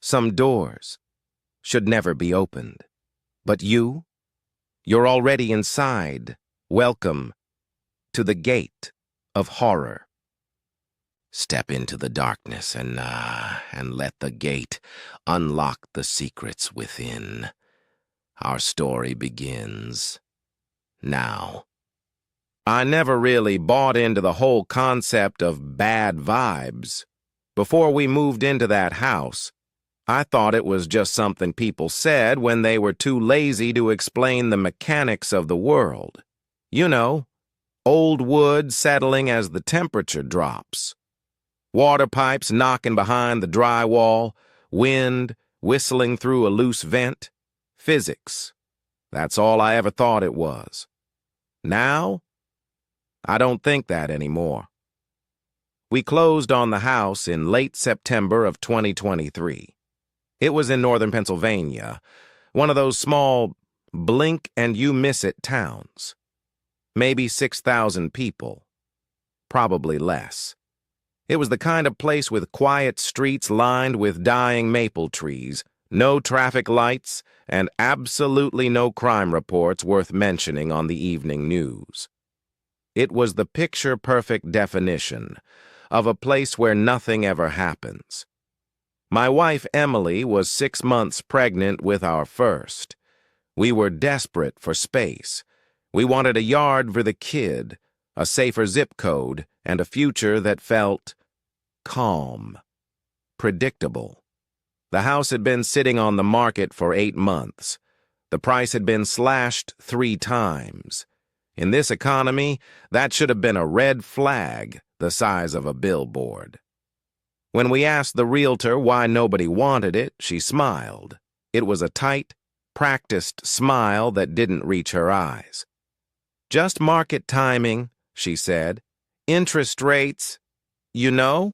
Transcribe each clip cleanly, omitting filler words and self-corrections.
Some doors should never be opened. But you're already inside. Welcome to the gate of horror. Step into the darkness and let the gate unlock the secrets within. Our story begins now. I never really bought into the whole concept of bad vibes. Before we moved into that house, I thought it was just something people said when they were too lazy to explain the mechanics of the world. You know, old wood settling as the temperature drops. Water pipes knocking behind the drywall, wind whistling through a loose vent. Physics. That's all I ever thought it was. Now, I don't think that anymore. We closed on the house in late September of 2023. It was in northern Pennsylvania, one of those small blink-and-you-miss-it towns. Maybe 6,000 people. Probably less. It was the kind of place with quiet streets lined with dying maple trees, no traffic lights, and absolutely no crime reports worth mentioning on the evening news. It was the picture-perfect definition of a place where nothing ever happens. My wife, Emily, was 6 months pregnant with our first. We were desperate for space. We wanted a yard for the kid, a safer zip code, and a future that felt calm, predictable. The house had been sitting on the market for 8 months. The price had been slashed 3 times. In this economy, that should have been a red flag the size of a billboard. When we asked the realtor why nobody wanted it, she smiled. It was a tight, practiced smile that didn't reach her eyes. Just market timing, she said. Interest rates, you know?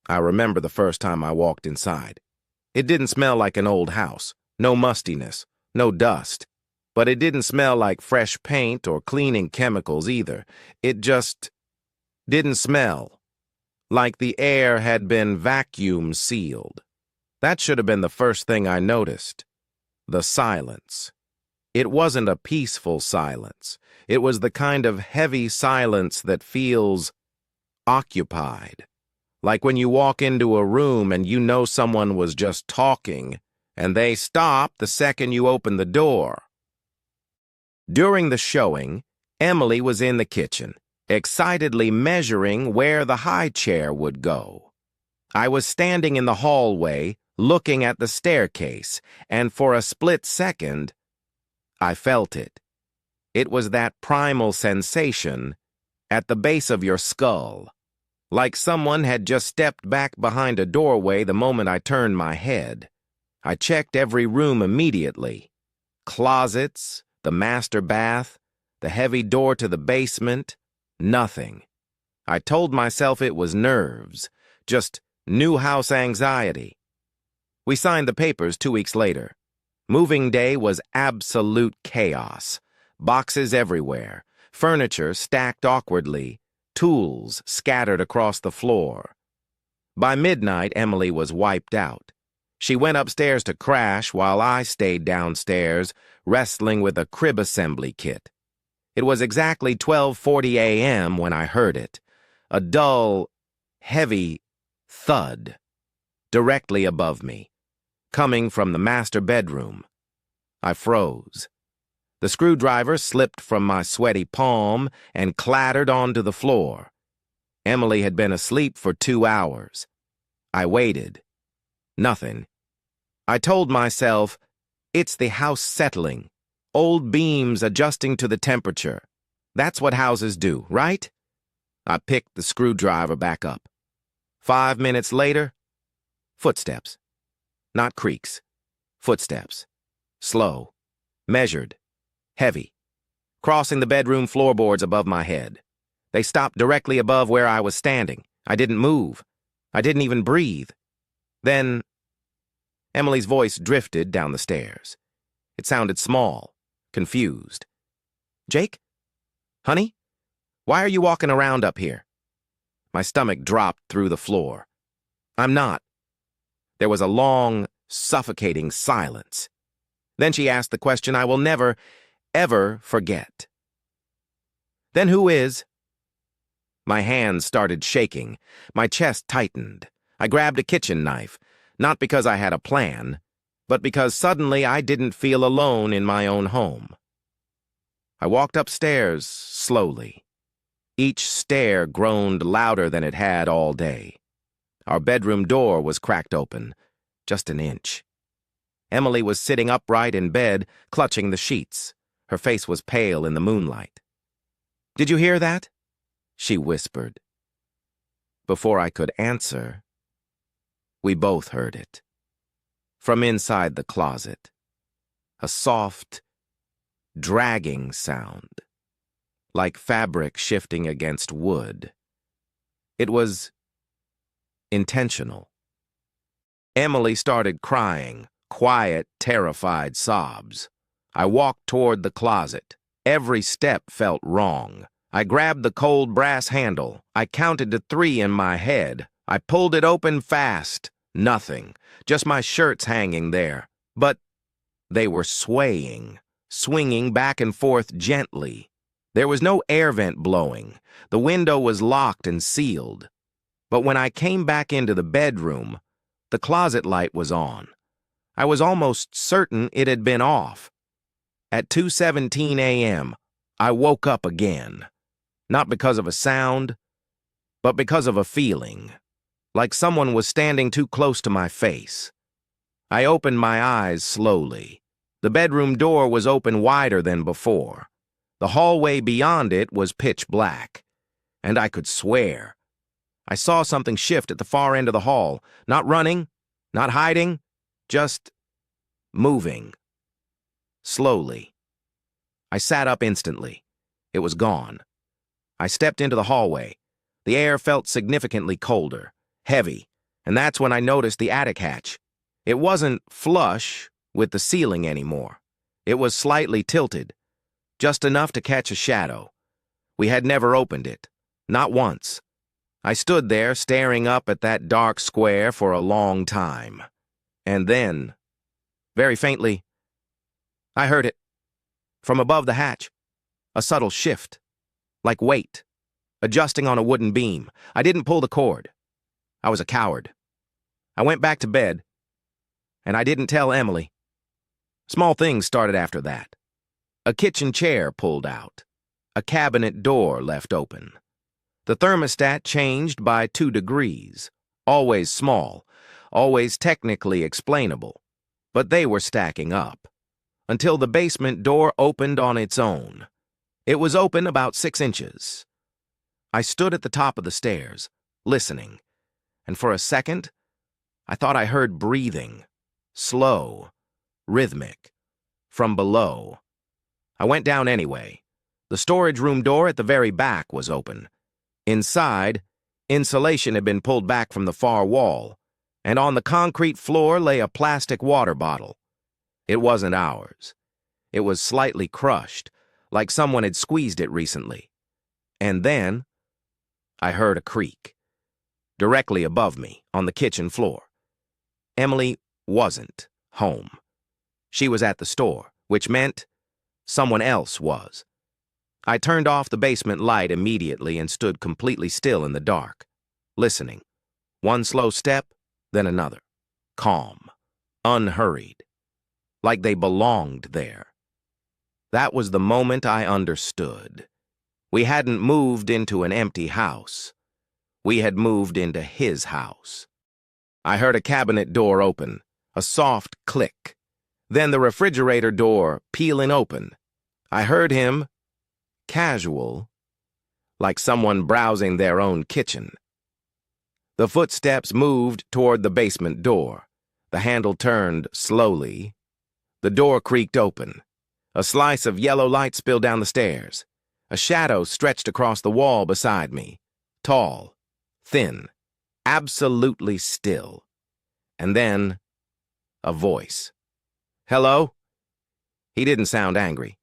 I remember the first time I walked inside. It didn't smell like an old house, no mustiness, no dust. But it didn't smell like fresh paint or cleaning chemicals either. It just didn't smell like the air had been vacuum sealed. That should have been the first thing I noticed. The silence. It wasn't a peaceful silence. It was the kind of heavy silence that feels occupied. Like when you walk into a room and you know someone was just talking, and they stop the second you open the door. During the showing, Emily was in the kitchen, excitedly measuring where the high chair would go. I was standing in the hallway, looking at the staircase, and for a split second, I felt it. It was that primal sensation at the base of your skull, like someone had just stepped back behind a doorway the moment I turned my head. I checked every room immediately. Closets, the master bath, the heavy door to the basement, nothing. I told myself it was nerves, just new house anxiety. We signed the papers 2 weeks later. Moving day was absolute chaos. Boxes everywhere, furniture stacked awkwardly, tools scattered across the floor. By midnight, Emily was wiped out. She went upstairs to crash while I stayed downstairs, wrestling with a crib assembly kit. It was exactly 12:40 a.m. when I heard it. A dull, heavy thud directly above me, coming from the master bedroom. I froze. The screwdriver slipped from my sweaty palm and clattered onto the floor. Emily had been asleep for 2 hours. I waited. Nothing. I told myself, it's the house settling, old beams adjusting to the temperature. That's what houses do, right? I picked the screwdriver back up. 5 minutes later, footsteps. Not creaks. Footsteps. Slow. Measured. Heavy. Crossing the bedroom floorboards above my head. They stopped directly above where I was standing. I didn't move. I didn't even breathe. Then, Emily's voice drifted down the stairs. It sounded small, confused. Jake? Honey? Why are you walking around up here? My stomach dropped through the floor. I'm not. There was a long, suffocating silence. Then she asked the question I will never, ever forget. "Then who is?" My hands started shaking. My chest tightened. I grabbed a kitchen knife, not because I had a plan, but because suddenly I didn't feel alone in my own home. I walked upstairs slowly. Each stair groaned louder than it had all day. Our bedroom door was cracked open, just an inch. Emily was sitting upright in bed, clutching the sheets. Her face was pale in the moonlight. "Did you hear that?" she whispered. Before I could answer, we both heard it. From inside the closet, a soft, dragging sound, like fabric shifting against wood. It was intentional. Emily started crying, quiet, terrified sobs. I walked toward the closet. Every step felt wrong. I grabbed the cold brass handle. I counted to 3 in my head. I pulled it open fast. Nothing. Just my shirts hanging there. But they were swaying, swinging back and forth gently. There was no air vent blowing. The window was locked and sealed. But when I came back into the bedroom, the closet light was on. I was almost certain it had been off. At 2:17 a.m., I woke up again. Not because of a sound, but because of a feeling, like someone was standing too close to my face. I opened my eyes slowly. The bedroom door was open wider than before. The hallway beyond it was pitch black, and I could swear I saw something shift at the far end of the hall, not running, not hiding, just moving. Slowly. I sat up instantly. It was gone. I stepped into the hallway. The air felt significantly colder, heavy, and that's when I noticed the attic hatch. It wasn't flush with the ceiling anymore. It was slightly tilted, just enough to catch a shadow. We had never opened it, not once. I stood there staring up at that dark square for a long time. And then, very faintly, I heard it. From above the hatch, a subtle shift, like weight, adjusting on a wooden beam. I didn't pull the cord. I was a coward. I went back to bed, and I didn't tell Emily. Small things started after that. A kitchen chair pulled out. A cabinet door left open. The thermostat changed by 2 degrees. Always small, always technically explainable. But they were stacking up. Until the basement door opened on its own. It was open about 6 inches. I stood at the top of the stairs, listening, and for a second, I thought I heard breathing, slow, rhythmic, from below. I went down anyway. The storage room door at the very back was open. Inside, insulation had been pulled back from the far wall, and on the concrete floor lay a plastic water bottle. It wasn't ours. It was slightly crushed, like someone had squeezed it recently. And then, I heard a creak, directly above me, on the kitchen floor. Emily wasn't home. She was at the store, which meant someone else was. I turned off the basement light immediately and stood completely still in the dark, listening. One slow step, then another. Calm, unhurried, like they belonged there. That was the moment I understood. We hadn't moved into an empty house. We had moved into his house. I heard a cabinet door open, a soft click. Then the refrigerator door peeling open. I heard him, casual, like someone browsing their own kitchen. The footsteps moved toward the basement door. The handle turned slowly. The door creaked open. A slice of yellow light spilled down the stairs. A shadow stretched across the wall beside me. Tall, thin, absolutely still. And then, a voice. "Hello?" He didn't sound angry.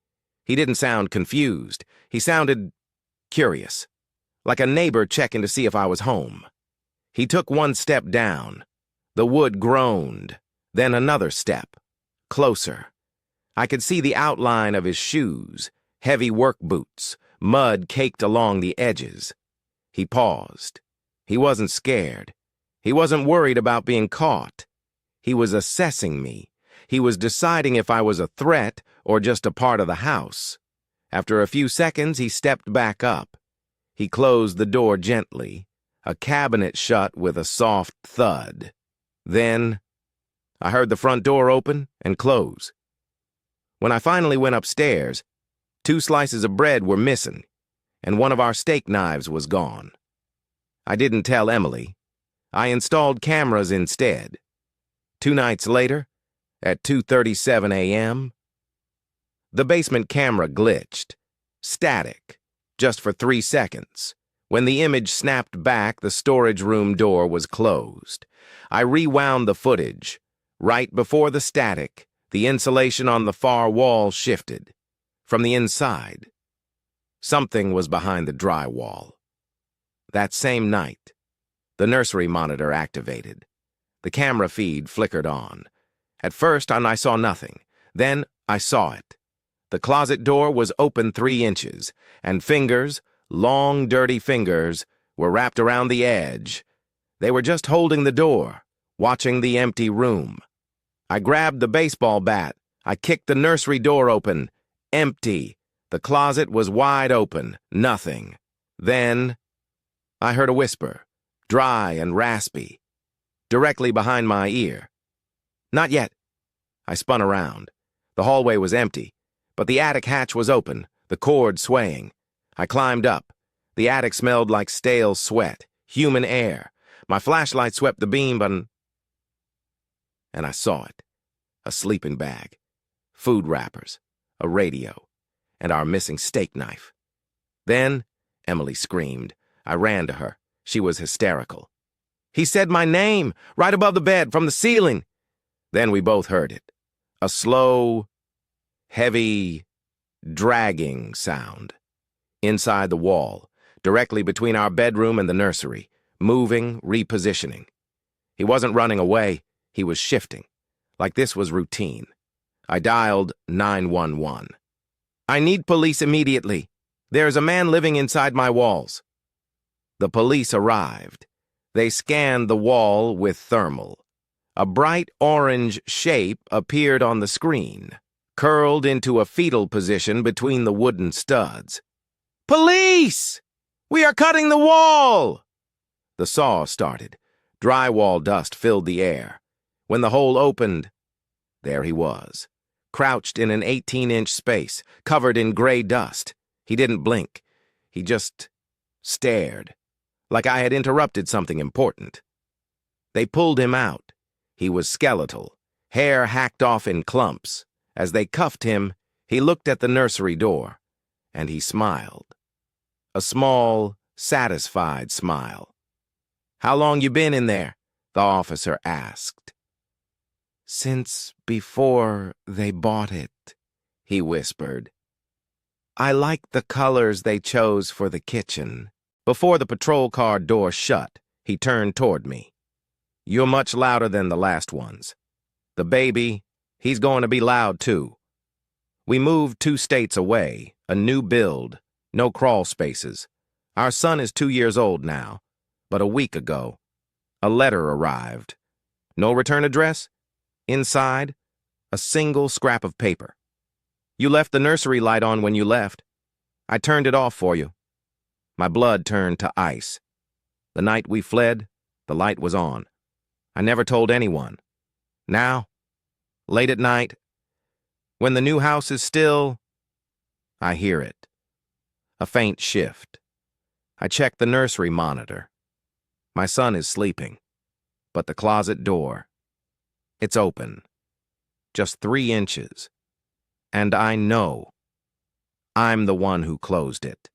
He didn't sound confused. He sounded curious, like a neighbor checking to see if I was home. He took one step down, The wood groaned, then another step, closer. I could see the outline of his shoes, heavy work boots, mud caked along the edges. He paused. He wasn't scared. He wasn't worried about being caught. He was assessing me. He was deciding if I was a threat or just a part of the house. After a few seconds, he stepped back up. He closed the door gently, a cabinet shut with a soft thud. Then, I heard the front door open and close. When I finally went upstairs, 2 slices of bread were missing, and one of our steak knives was gone. I didn't tell Emily. I installed cameras instead. 2 nights later, at 2:37 a.m., the basement camera glitched. Static, just for 3 seconds. When the image snapped back, the storage room door was closed. I rewound the footage. Right before the static, the insulation on the far wall shifted. From the inside, something was behind the drywall. That same night, the nursery monitor activated. The camera feed flickered on. At first, I saw nothing. Then, I saw it. The closet door was open 3 inches, and fingers, long, dirty fingers, were wrapped around the edge. They were just holding the door, watching the empty room. I grabbed the baseball bat. I kicked the nursery door open. Empty. The closet was wide open. Nothing. Then, I heard a whisper, dry and raspy, directly behind my ear. Not yet. I spun around. The hallway was empty, but the attic hatch was open, the cord swaying. I climbed up. The attic smelled like stale sweat, human air. My flashlight swept the beam, and I saw it. A sleeping bag, food wrappers, a radio, and our missing steak knife. Then, Emily screamed. I ran to her. She was hysterical. "He said my name, right above the bed, from the ceiling." Then we both heard it. A slow, heavy, dragging sound. Inside the wall, directly between our bedroom and the nursery, moving, repositioning. He wasn't running away, he was shifting. Like this was routine. I dialed 911. "I need police immediately. There's a man living inside my walls." The police arrived. They scanned the wall with thermal. A bright orange shape appeared on the screen, curled into a fetal position between the wooden studs. "Police! We are cutting the wall!" The saw started. Drywall dust filled the air. When the hole opened, there he was, crouched in an 18-inch space, covered in gray dust. He didn't blink. He just stared, like I had interrupted something important. They pulled him out. He was skeletal, hair hacked off in clumps. As they cuffed him, he looked at the nursery door, and he smiled. A small, satisfied smile. "How long you been in there?" the officer asked. "Since before they bought it," he whispered. "I like the colors they chose for the kitchen." Before the patrol car door shut, he turned toward me. "You're much louder than the last ones. The baby, he's going to be loud too." We moved 2 states away, a new build, no crawl spaces. Our son is 2 years old now, but a week ago, a letter arrived. No return address? Inside, a single scrap of paper. "You left the nursery light on when you left. I turned it off for you." My blood turned to ice. The night we fled, the light was on. I never told anyone. Now, late at night, when the new house is still, I hear it. A faint shift. I check the nursery monitor. My son is sleeping, but the closet door, it's open. Just 3 inches. And I know I'm the one who closed it.